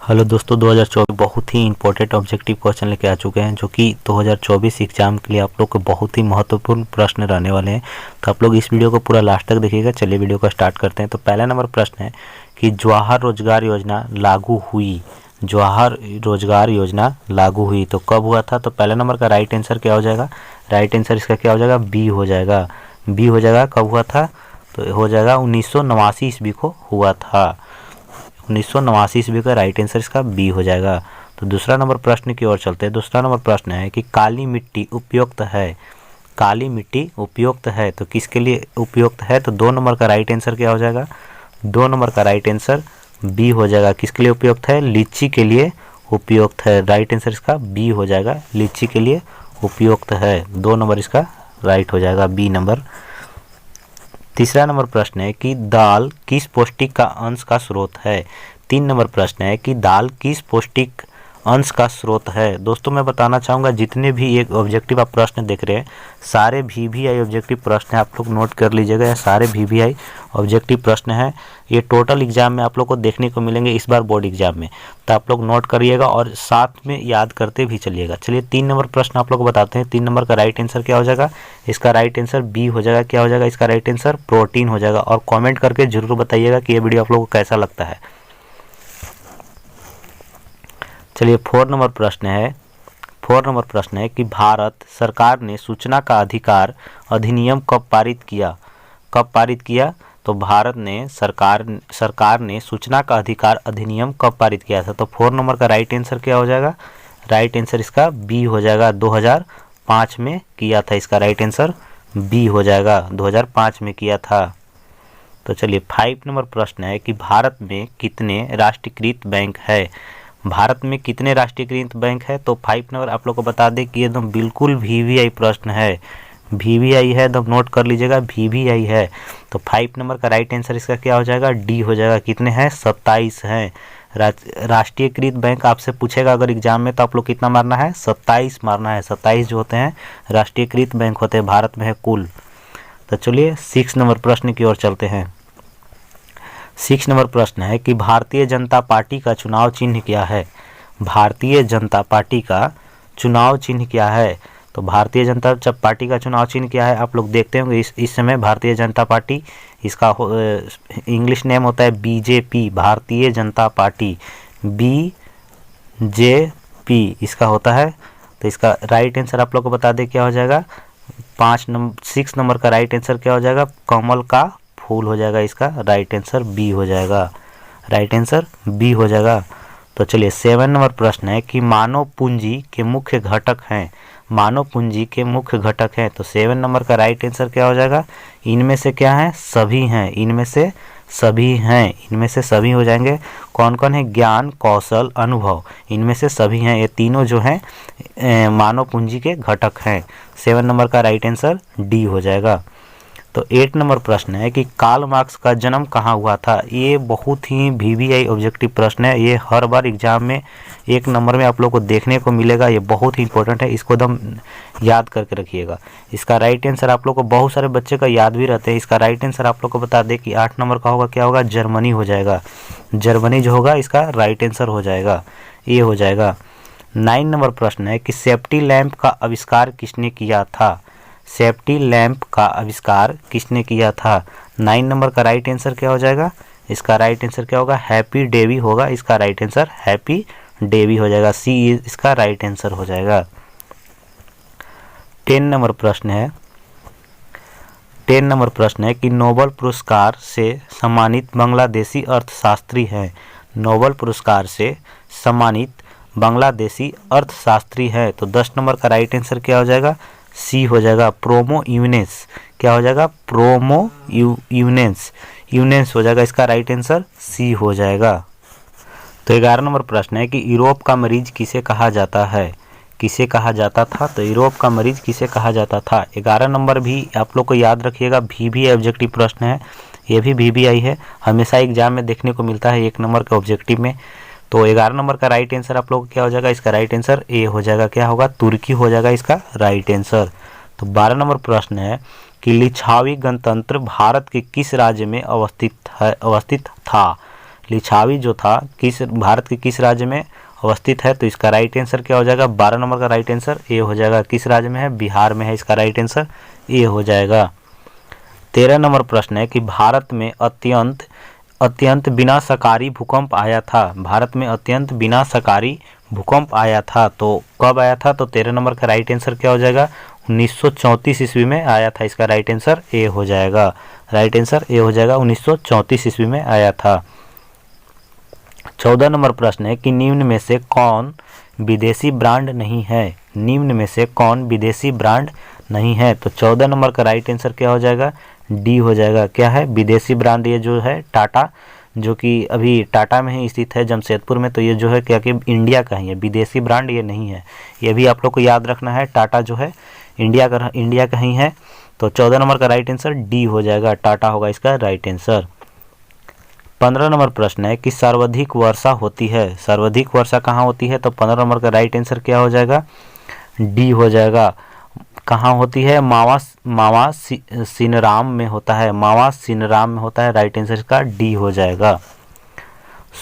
Hello दोस्तों, 2024 बहुत ही important objective question लेके आ चुके हैं, जो कि 2024 एग्जाम के लिए आप लोग को बहुत ही महत्वपूर्ण प्रश्न रहने वाले हैं। तो आप लोग इस वीडियो को पूरा लास्ट तक देखिएगा। चलिए वीडियो को स्टार्ट करते हैं। तो पहला नंबर प्रश्न है कि जवाहर रोजगार योजना लागू हुई। जवाहर रोजगार योजना लागू हुई तो कब हुआ था? तो पहले नंबर का राइट आंसर क्या हो जाएगा? राइट आंसर इसका क्या हो जाएगा? बी हो जाएगा। बी हो जाएगा। कब हुआ था? तो हो जाएगा 1989 ईस्वी को हुआ था। 1989 ईस्वी का राइट आंसर इसका बी हो जाएगा। तो दूसरा नंबर प्रश्न की ओर चलते हैं। दूसरा नंबर प्रश्न है कि काली मिट्टी उपयुक्त है। काली मिट्टी उपयुक्त है तो किसके लिए उपयुक्त है? तो 2 नंबर का राइट आंसर क्या हो जाएगा? 2 नंबर का राइट आंसर बी हो जाएगा। किसके लिए उपयुक्त है? लीची के लिए उपयुक्त है। राइट आंसर इसका बी हो जाएगा। लीची के लिए उपयुक्त है। 2 नंबर इसका राइट हो जाएगा, बी नंबर। तीसरा नंबर प्रश्न है कि दाल किस पौष्टिक का अंश का स्रोत है। 3 नंबर प्रश्न है कि दाल किस पौष्टिक अंश का स्रोत है। दोस्तों मैं बताना चाहूँगा, जितने भी एक ऑब्जेक्टिव आप प्रश्न देख रहे हैं सारे VVI ऑब्जेक्टिव प्रश्न है, आप लोग नोट कर लीजिएगा। यह सारे VVI ऑब्जेक्टिव प्रश्न है। ये टोटल एग्जाम में आप लोग को देखने को मिलेंगे इस बार बोर्ड एग्जाम में, तो आप लोग नोट करिएगा और साथ में याद करते भी चलिएगा। चलिए 3 नंबर प्रश्न आप लोग को बताते हैं। 3 नंबर का राइट आंसर क्या हो जाएगा? इसका राइट आंसर बी हो जाएगा। क्या हो जाएगा इसका राइट आंसर? प्रोटीन हो जाएगा। और कमेंट करके जरूर बताइएगा कि ये वीडियो आप लोगों को कैसा लगता है। चलिए 4 नंबर प्रश्न है। 4 नंबर प्रश्न है कि भारत सरकार ने सूचना का अधिकार अधिनियम कब पारित किया? कब पारित किया? तो भारत ने सरकार ने सूचना का अधिकार अधिनियम कब पारित किया था? तो 4 नंबर का राइट आंसर क्या हो जाएगा? राइट आंसर इसका बी हो जाएगा। 2005 में किया था। इसका राइट आंसर बी हो जाएगा। 2005 में किया था। तो चलिए 5 नंबर प्रश्न है कि भारत में कितने राष्ट्रीयकृत बैंक है? भारत में कितने राष्ट्रीयकृत बैंक है? तो 5 नंबर आप लोग को बता दें कि एकदम बिल्कुल VVI प्रश्न है। VVI है, एकदम नोट कर लीजिएगा, VVI है। तो 5 नंबर का राइट आंसर इसका क्या हो जाएगा? डी हो जाएगा। कितने हैं? 27 हैं। राष्ट्रीयकृत बैंक आपसे पूछेगा अगर एग्जाम में, तो आप लोग कितना मारना है? 27 मारना है। 27 जो होते हैं राष्ट्रीयकृत बैंक होते हैं भारत में है कुल। तो चलिए 6 नंबर प्रश्न की ओर चलते हैं। 6 नंबर प्रश्न है कि भारतीय जनता पार्टी का चुनाव चिन्ह क्या है? भारतीय जनता पार्टी का चुनाव चिन्ह क्या है? तो भारतीय जनता पार्टी का चुनाव चिन्ह क्या है? आप लोग देखते होंगे इस समय भारतीय जनता पार्टी, इसका इंग्लिश नेम होता है BJP, Bharatiya Janata party, BJP इसका होता है। तो इसका राइट आंसर आप लोग को बता दें क्या हो जाएगा? 6 नंबर का राइट आंसर क्या हो जाएगा? कमल का फूल हो जाएगा। इसका राइट आंसर बी हो जाएगा। राइट आंसर बी हो जाएगा। तो चलिए 7 नंबर प्रश्न है कि मानव पूंजी के मुख्य घटक हैं। मानव पूंजी के मुख्य घटक हैं। तो 7 नंबर का राइट आंसर क्या हो जाएगा? इनमें से क्या है? सभी हैं। इनमें से सभी हैं। इनमें से सभी हो जाएंगे। कौन कौन है? ज्ञान, कौशल, अनुभव, इनमें से सभी हैं। ये तीनों जो हैं मानव पूंजी के घटक हैं। 7 नंबर का राइट आंसर डी हो जाएगा। तो 8 नंबर प्रश्न है कि कार्ल मार्क्स का जन्म कहाँ हुआ था? ये बहुत ही VVI ऑब्जेक्टिव प्रश्न है। ये हर बार एग्जाम में 1 नंबर में आप लोग को देखने को मिलेगा। ये बहुत ही इंपॉर्टेंट है, इसको एकदम याद करके रखिएगा। इसका राइट आंसर आप लोग को बहुत सारे बच्चे का याद भी रहते हैं। इसका राइट आंसर आप लोग को बता दें कि 8 नंबर का होगा। क्या होगा? जर्मनी हो जाएगा। जर्मनी जो होगा इसका राइट आंसर हो जाएगा, ये हो जाएगा। 9 नंबर प्रश्न है कि सेफ्टी लैंप का आविष्कार किसने किया था? सेफ्टी लैंप का आविष्कार किसने किया था? 9 नंबर का राइट आंसर क्या हो जाएगा? इसका राइट आंसर क्या होगा? हैप्पी डेवी होगा। इसका राइट आंसर हैप्पी डेवी हो जाएगा। सी इसका राइट आंसर हो जाएगा। 10 नंबर प्रश्न है। 10 नंबर प्रश्न है कि नोबेल पुरस्कार से सम्मानित बांग्लादेशी अर्थशास्त्री हैं। नोबेल पुरस्कार से सम्मानित बांग्लादेशी अर्थशास्त्री है। तो 10 नंबर का राइट आंसर क्या हो जाएगा? सी हो जाएगा। प्रोमो यूनेस। क्या हो जाएगा? प्रोमो यूनेस हो जाएगा। इसका राइट आंसर सी हो जाएगा। तो 11 नंबर प्रश्न है कि यूरोप का मरीज किसे कहा जाता है? किसे कहा जाता था? तो यूरोप का मरीज किसे कहा जाता था? 11 नंबर भी आप लोग को याद रखिएगा, VVI ऑब्जेक्टिव प्रश्न है। ये भी VVI है, हमेशा एग्जाम में देखने को मिलता है 1 नंबर के ऑब्जेक्टिव में। तो 11 नंबर का राइट आंसर आप लोग क्या हो जाएगा? इसका राइट आंसर ए हो जाएगा। क्या होगा? तुर्की हो जाएगा इसका राइट आंसर। तो 12 नंबर प्रश्न है कि लिच्छवी गणतंत्र भारत के किस राज्य में अवस्थित था? लिच्छावी जो था किस भारत के किस राज्य में अवस्थित है? तो इसका राइट आंसर क्या हो जाएगा? 12 नंबर का राइट आंसर ए हो जाएगा। किस राज्य में है? बिहार में है। इसका राइट आंसर ए हो जाएगा। 13 नंबर प्रश्न है कि भारत में अत्यंत विनाशकारी भूकंप आया था। भारत में अत्यंत विनाशकारी भूकंप आया था, तो कब आया था? तो 13 नंबर का राइट आंसर क्या हो जाएगा? 1934 ईस्वी में आया था। इसका राइट आंसर ए हो जाएगा। राइट आंसर ए हो जाएगा, 1934 ईस्वी में आया था। 14 नंबर प्रश्न है कि निम्न में से कौन विदेशी ब्रांड नहीं है? निम्न में से कौन विदेशी ब्रांड नहीं है? तो 14 नंबर का राइट आंसर क्या हो जाएगा? डी हो जाएगा। क्या है विदेशी ब्रांड? ये जो है टाटा, जो कि अभी टाटा में ही स्थित है जमशेदपुर में, तो ये जो है क्या कि इंडिया का ही है, विदेशी ब्रांड ये नहीं है। ये भी आप लोग को याद रखना है, टाटा जो है इंडिया का ही है। तो 14 नंबर का राइट आंसर डी हो जाएगा, टाटा होगा इसका राइट आंसर। 15 नंबर प्रश्न है कि सर्वाधिक वर्षा होती है। सर्वाधिक वर्षा कहाँ होती है? तो 15 नंबर का राइट आंसर क्या हो जाएगा? डी हो जाएगा। कहाँ होती है? मावा सिनराम में होता है। मावा सिनराम में होता है। राइट आंसर इसका डी हो जाएगा।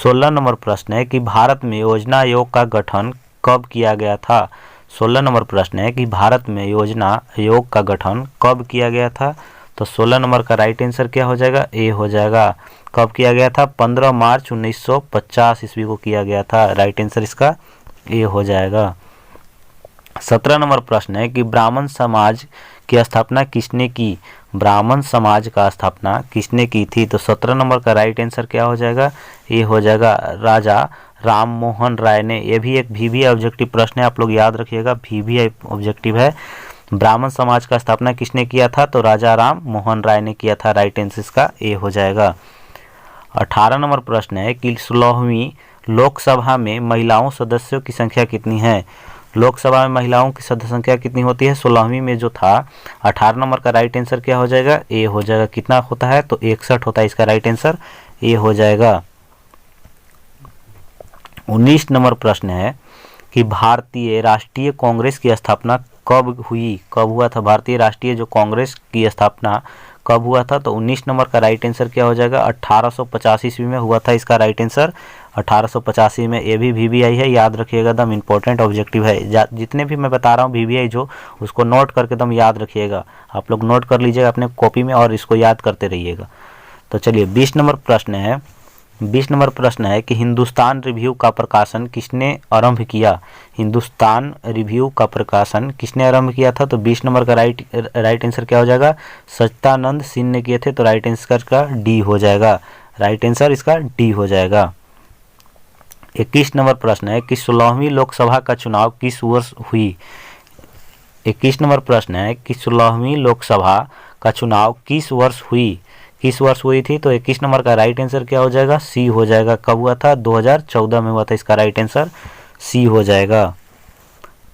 16 नंबर प्रश्न है कि भारत में योजना आयोग का गठन कब किया गया था? 16 नंबर प्रश्न है कि भारत में योजना आयोग का गठन कब किया गया था? तो 16 नंबर का राइट आंसर क्या हो जाएगा? ए हो जाएगा। कब किया गया था? 15 मार्च 1950 ईस्वी को किया गया था। राइट आंसर इसका ए हो जाएगा। 17 नंबर प्रश्न है कि ब्राह्मण समाज की स्थापना किसने की? ब्राह्मण समाज का स्थापना किसने की थी? तो 17 नंबर का राइट आंसर क्या हो जाएगा? ये हो जाएगा राजा राम मोहन राय ने। ये भी एक VVI ऑब्जेक्टिव प्रश्न है, आप लोग याद रखिएगा, VVI ऑब्जेक्टिव है। ब्राह्मण समाज का स्थापना किसने किया था? तो राजा राम मोहन राय ने किया था। राइट आंसर इसका ए हो जाएगा। 18 नंबर प्रश्न है कि 16वीं लोकसभा में महिलाओं सदस्यों की संख्या कितनी है? लोकसभा में महिलाओं की सदस्य संख्या कितनी होती है? 16वीं में जो था 18 नंबर का राइट आंसर क्या हो जाएगा? ए हो जाएगा। कितना होता है? तो 61 होता है। इसका राइट आंसर ए हो जाएगा। 19 नंबर प्रश्न है कि भारतीय राष्ट्रीय कांग्रेस की स्थापना कब हुई? कब हुआ था भारतीय राष्ट्रीय जो कांग्रेस की स्थापना कब हुआ था? तो 19 नंबर का राइट आंसर क्या हो जाएगा? 1885 ईस्वी में हुआ था। इसका राइट आंसर 1885 में। ये भी VVI है, याद रखिएगा, एकदम इंपॉर्टेंट ऑब्जेक्टिव है। जितने भी मैं बता रहा हूँ VVI जो, उसको नोट करके एकदम याद रखिएगा। आप लोग नोट कर लीजिएगा अपने कॉपी में और इसको याद करते रहिएगा। तो चलिए 20 नंबर प्रश्न है। 20 नंबर प्रश्न है कि हिंदुस्तान रिव्यू का प्रकाशन किसने आरंभ किया? हिंदुस्तान रिव्यू का प्रकाशन किसने आरंभ किया था? तो 20 नंबर का राइट आंसर क्या हो जाएगा? सच्चिदानंद सिंह ने किए थे। तो राइट आंसर का डी हो जाएगा। राइट आंसर इसका डी हो जाएगा। 21 नंबर प्रश्न है कि 16वीं लोकसभा का चुनाव किस वर्ष हुई? 21 नंबर प्रश्न है कि 16वीं लोकसभा का चुनाव किस वर्ष हुई? किस वर्ष हुई थी? तो 21 नंबर का राइट आंसर क्या हो जाएगा? सी हो जाएगा। कब हुआ था? 2014 में हुआ था। इसका राइट आंसर सी हो जाएगा।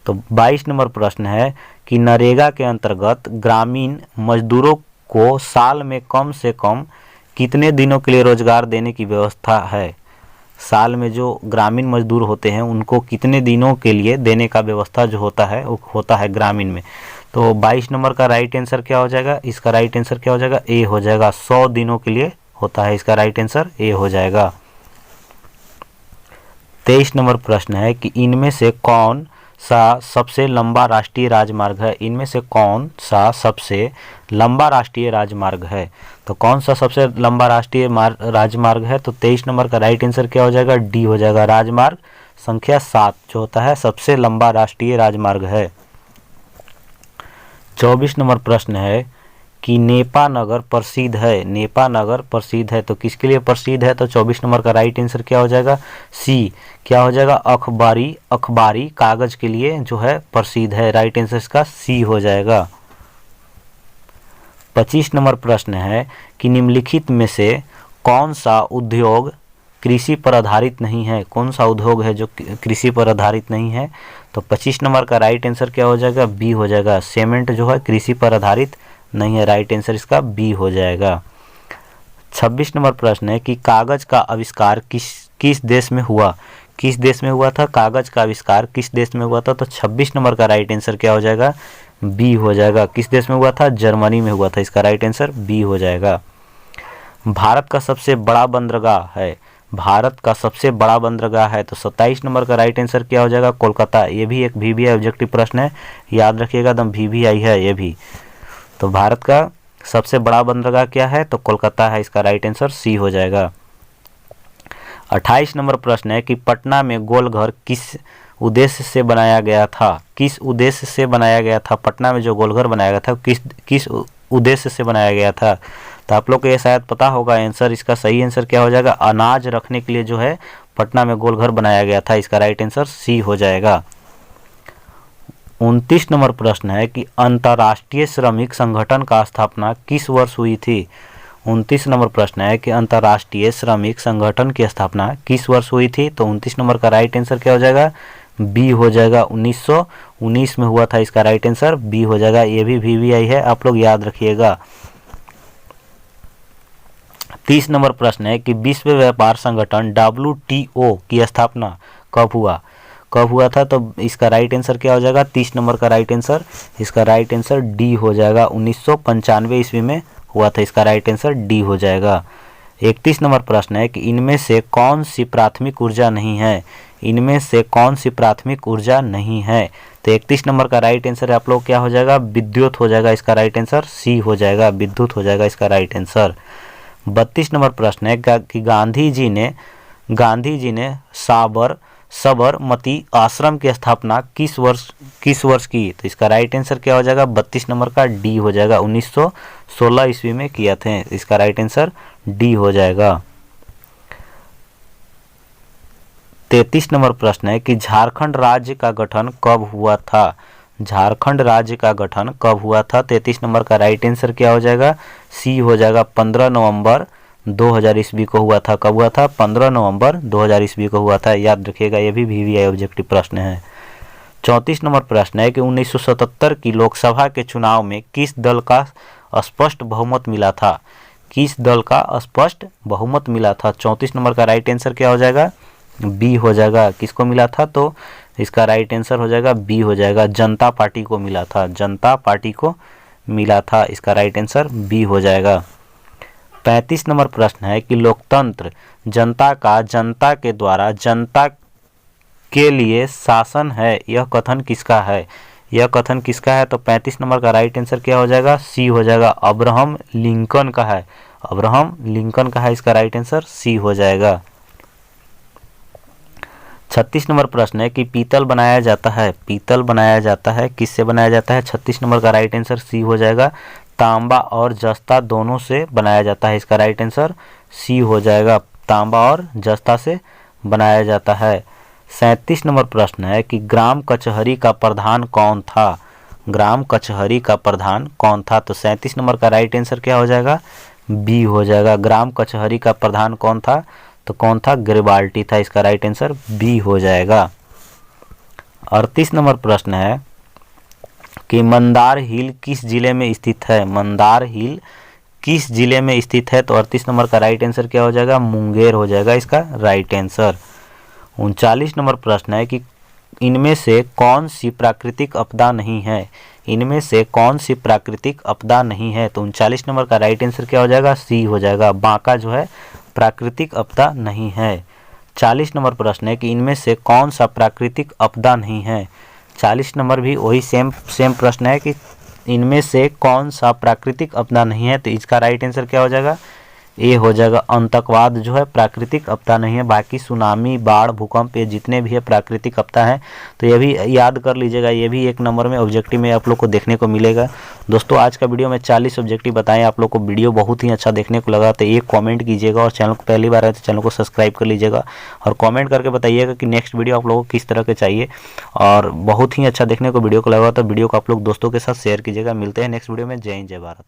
तो 22 नंबर प्रश्न है कि नरेगा के अंतर्गत ग्रामीण मजदूरों को साल में कम से कम कितने दिनों के लिए रोजगार देने की व्यवस्था है? साल में जो ग्रामीण मजदूर होते हैं उनको कितने दिनों के लिए देने का व्यवस्था जो होता है वो होता है ग्रामीण में। तो 22 नंबर का राइट आंसर क्या हो जाएगा? इसका राइट आंसर क्या हो जाएगा? ए हो जाएगा। 100 दिनों के लिए होता है। इसका राइट आंसर ए हो जाएगा। 23 नंबर प्रश्न है कि इनमें से कौन सा सबसे लंबा राष्ट्रीय राजमार्ग है? इनमें से कौन सा सबसे लंबा राष्ट्रीय राजमार्ग है? तो कौन सा सबसे लंबा राष्ट्रीय राजमार्ग है? तो 23 नंबर का राइट आंसर क्या हो जाएगा? डी हो जाएगा। राजमार्ग संख्या 7 जो होता है सबसे लंबा राष्ट्रीय राजमार्ग है। 24 नंबर प्रश्न है कि नेपा नगर प्रसिद्ध है। नेपा नगर प्रसिद्ध है तो किसके लिए प्रसिद्ध है? तो 24 नंबर का राइट आंसर क्या हो जाएगा? सी। क्या हो जाएगा? अखबारी कागज के लिए जो है प्रसिद्ध है। राइट आंसर इसका सी हो जाएगा। 25 नंबर प्रश्न है कि निम्नलिखित में से कौन सा उद्योग कृषि पर आधारित नहीं है? कौन सा उद्योग है जो कृषि पर आधारित नहीं है? तो 25 नंबर का राइट आंसर क्या हो जाएगा? बी हो जाएगा। सीमेंट जो है कृषि पर आधारित नहीं है। राइट आंसर इसका बी हो जाएगा। 26 नंबर प्रश्न है कि कागज का आविष्कार किस देश में हुआ? किस देश में हुआ था? कागज का आविष्कार किस देश में हुआ था? तो 26 नंबर का राइट आंसर क्या हो जाएगा? बी हो जाएगा। किस देश में हुआ था? जर्मनी में हुआ था। इसका राइट आंसर बी हो जाएगा। भारत का सबसे बड़ा बंदरगाह है। भारत का सबसे बड़ा बंदरगाह है, तो 27 नंबर का राइट आंसर क्या हो जाएगा, कोलकाता। ये भी एक VVI ऑब्जेक्टिव प्रश्न है, याद रखिएगा, एकदम VVI है ये भी। तो भारत का सबसे बड़ा बंदरगाह क्या है, तो कोलकाता है, इसका राइट आंसर C हो जाएगा। 28 नंबर प्रश्न है कि पटना में गोलघर किस उद्देश्य से बनाया गया था, किस उद्देश्य से बनाया गया था, पटना में जो गोलघर बनाया गया था किस उद्देश्य से बनाया गया था। तो आप लोग को ये शायद पता होगा आंसर, इसका सही आंसर क्या हो जाएगा, अनाज रखने के लिए जो है पटना में गोलघर बनाया गया था, इसका राइट आंसर C हो जाएगा। 29 नंबर प्रश्न है कि अंतर्राष्ट्रीय श्रमिक संगठन का स्थापना किस वर्ष हुई थी। 29 नंबर प्रश्न है कि अंतर्राष्ट्रीय श्रमिक संगठन की स्थापना किस वर्ष हुई थी। तो 29 नंबर का राइट आंसर क्या हो जाएगा, B हो जाएगा। 1919 में हुआ था, इसका राइट आंसर B हो जाएगा। ये भी VVI है, आप लोग याद रखिएगा। 30 नंबर प्रश्न है कि विश्व व्यापार संगठन WTO की स्थापना कब हुआ था। तो इसका राइट आंसर क्या हो जाएगा, 30 नंबर का राइट आंसर, इसका राइट आंसर D हो जाएगा। 1995 ईस्वी में हुआ था, इसका राइट आंसर D हो जाएगा। 31 नंबर प्रश्न है कि इनमें से कौन सी प्राथमिक ऊर्जा नहीं है, इनमें से कौन सी प्राथमिक ऊर्जा नहीं है। तो 31 नंबर का राइट आंसर आप लोग क्या हो जाएगा, विद्युत हो जाएगा, इसका राइट आंसर C हो जाएगा, विद्युत हो जाएगा इसका राइट आंसर। 32 नंबर प्रश्न है कि गांधी जी ने साबरमती आश्रम की स्थापना किस वर्ष की। तो इसका राइट आंसर क्या हो जाएगा, 32 नंबर का D हो जाएगा। 1916 ईस्वी में किया थे, इसका राइट आंसर D हो जाएगा। 33 नंबर प्रश्न है कि झारखंड राज्य का गठन कब हुआ था, झारखंड राज्य का गठन कब हुआ था। 33 नंबर का राइट आंसर क्या हो जाएगा, C हो जाएगा। 15 नवंबर 2000 ईस्वी को हुआ था। कब हुआ था, 15 नवंबर 2000 ईस्वी को हुआ था, याद रखिएगा, ये भी VVI ऑब्जेक्टिव प्रश्न है। 34 नंबर प्रश्न है कि 1977 की लोकसभा के चुनाव में किस दल का स्पष्ट बहुमत मिला था, किस दल का स्पष्ट बहुमत मिला था। 34 नंबर का राइट आंसर क्या हो जाएगा, B हो जाएगा। किसको मिला था, तो इसका राइट आंसर हो जाएगा B हो जाएगा, जनता पार्टी को मिला था, जनता पार्टी को मिला था, इसका राइट आंसर B हो जाएगा। 35 नंबर प्रश्न है कि लोकतंत्र जनता का जनता के द्वारा जनता के लिए शासन है, यह कथन किसका है, यह कथन किसका है। तो 35 नंबर का राइट आंसर क्या हो जाएगा, C हो जाएगा, अब्राहम लिंकन का है, अब्राहम लिंकन का है, इसका राइट आंसर C हो जाएगा। 36 नंबर प्रश्न है कि पीतल बनाया जाता है, पीतल बनाया जाता है किससे बनाया जाता है। 36 नंबर का राइट आंसर C हो जाएगा, तांबा और जस्ता दोनों से बनाया जाता है, इसका राइट आंसर C हो जाएगा, तांबा और जस्ता से बनाया जाता है। 37 नंबर प्रश्न है कि ग्राम कचहरी का प्रधान कौन था, ग्राम कचहरी का प्रधान कौन था। तो 37 नंबर का राइट आंसर क्या हो जाएगा, B हो जाएगा। ग्राम कचहरी का प्रधान कौन था, तो कौन था, गरिबाल्टी था, इसका राइट आंसर B हो जाएगा। 38 नंबर प्रश्न है कि मंदार हिल किस जिले में स्थित है, मंदार हिल किस जिले में स्थित है। तो 38 नंबर का राइट आंसर क्या हो जाएगा, मुंगेर हो जाएगा, इसका राइट आंसर। 39 नंबर प्रश्न है कि इनमें से कौन सी प्राकृतिक आपदा नहीं है, इनमें से कौन सी प्राकृतिक आपदा नहीं है। तो 39 नंबर का राइट आंसर क्या हो जाएगा, C हो जाएगा, बांका जो है प्राकृतिक आपदा नहीं है। 40 नंबर प्रश्न है कि इनमें से कौन सा प्राकृतिक आपदा नहीं है। 40 नंबर भी वही सेम प्रश्न है कि इनमें से कौन सा प्राकृतिक आपदा नहीं है। तो इसका राइट आंसर क्या हो जाएगा, A हो जाएगा। आतंकवाद जो है प्राकृतिक आपदा नहीं है, बाकी सुनामी, बाढ़, भूकंप, ये जितने भी है प्राकृतिक आपदा है। तो ये भी याद कर लीजिएगा, ये भी एक नंबर में ऑब्जेक्टिव में आप लोग को देखने को मिलेगा। दोस्तों आज का वीडियो में 40 ऑब्जेक्टिव बताएं, आप लोग को वीडियो बहुत ही अच्छा देखने को लगा तो एक कमेंट कीजिएगा, और चैनल को पहली बार है तो चैनल को सब्सक्राइब कर लीजिएगा, और कमेंट करके बताइएगा कि नेक्स्ट वीडियो आप लोगों को किस तरह के चाहिए। और बहुत ही अच्छा देखने को वीडियो को लगा तो वीडियो को आप लोग दोस्तों के साथ शेयर कीजिएगा। मिलते हैं नेक्स्ट वीडियो में। जय हिंद, जय भारत।